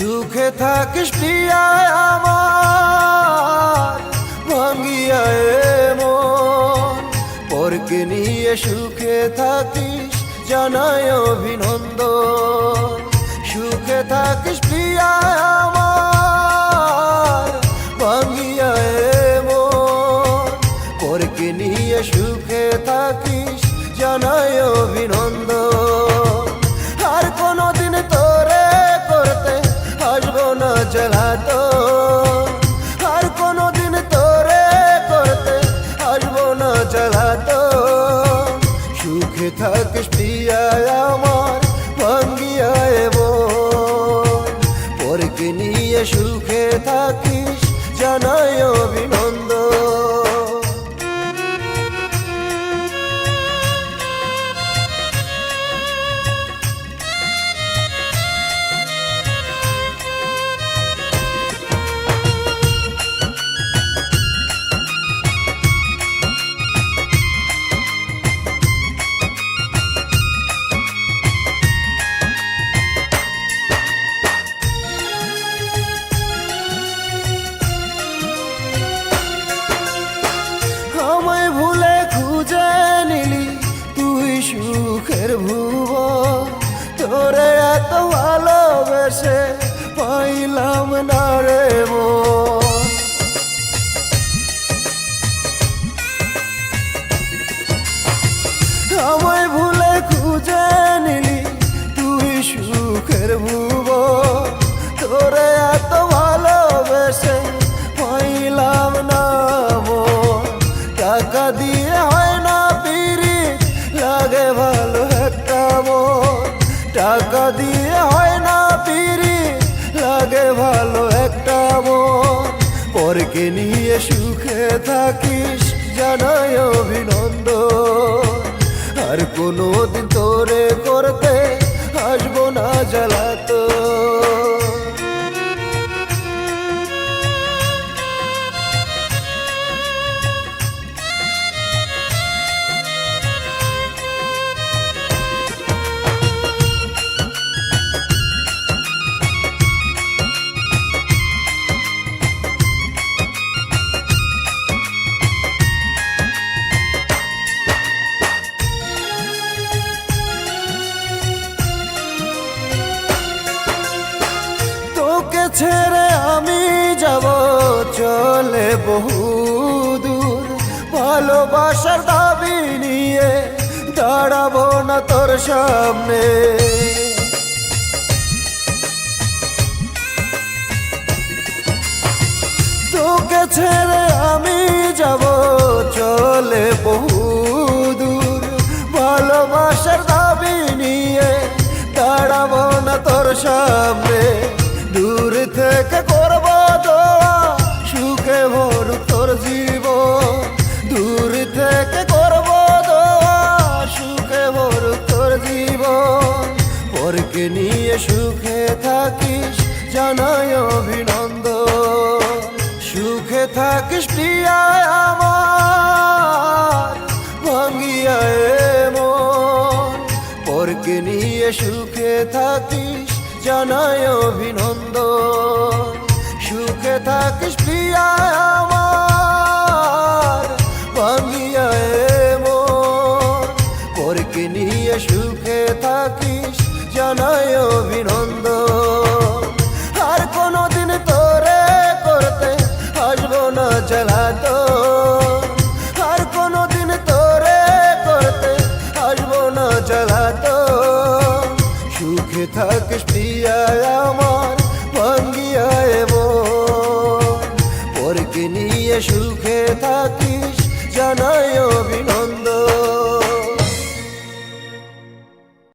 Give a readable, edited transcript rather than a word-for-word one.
সুখে থাকিস প্রিয়া আমার ভাঙ্গিয়া মন, পরকে নিয়ে সুখে থাকিস জানাই অভিনন্দন। সুখে থাকিস প্রিয়া আমার ভাঙ্গিয়া মন, পরকে নিয়ে সুখে থাকিস জানাই অভিনন্দন। আর কোনদিন তোরে করতে আসবো না জ্বালাতন, আর কোনদিন তোরে করতে আসবো না জ্বালাতন। সুখে থাকিস প্রিয়া আমার ভাঙ্গিয়া মন, পরকে নিয়ে সুখে থাকিস জানাই অভিনন্দন। সুখের ভুবন তোরে এত ভালোবেসে পাইলাম না রে মন। আমায় ভুলে খুঁজে নিলি তুই সুখের ভুবন, তোরে এত ভালোবেসে পাইলাম না মন। টাকা দিয়ে হয় না পিরিত, লাগে ভালো একটা মন। টাকা দিয়ে হয় না পিরিত, লাগে ভালো একটা মন। পরকে নিয়ে সুখে থাকিস জানাই অভিনন্দন। আর কোনদিন তোরে করতে আসবো না জ্বালাতন। তোকে ছেড়ে আমি যাব চলে বহুদূর, ভালোবাসার দাবি নিয়ে দাঁড়াবো না তোর সামনে। তোকে ছেড়ে আমি যাব চলে বহুদূর, ভালোবাসার দাবি নিয়ে দাঁড়াবো না তোর সামনে। দূর থেকে করব দোয়া সুখে ভরুক তোর জীবন, দূর থেকে করব দোয়া সুখে ভরুক তোর জীবন। পরকে নিয়ে সুখে থাকিস জানাই অভিনন্দন। সুখে থাকিস প্রিয়া আমার ভাঙ্গিয়া মন, পরকে নিয়ে সুখে থাকিস জানাই অভিনন্দন। সুখে থাকিস প্রিয়া আমার ভাঙ্গিয়া মন, পরকে নিয়ে সুখে থাকিস জানাই অভিনন্দন। আর কোনদিন তোরে করতে আসবো না জ্বালাতন, আর কোনদিন তোরে করতে আসবো না জ্বালাতন। সুখে থাকিস প্রিয়া আমার ভাঙ্গিয়া মন, পরকে নিয়ে সুখে থাকিস জানাই অভিনন্দন।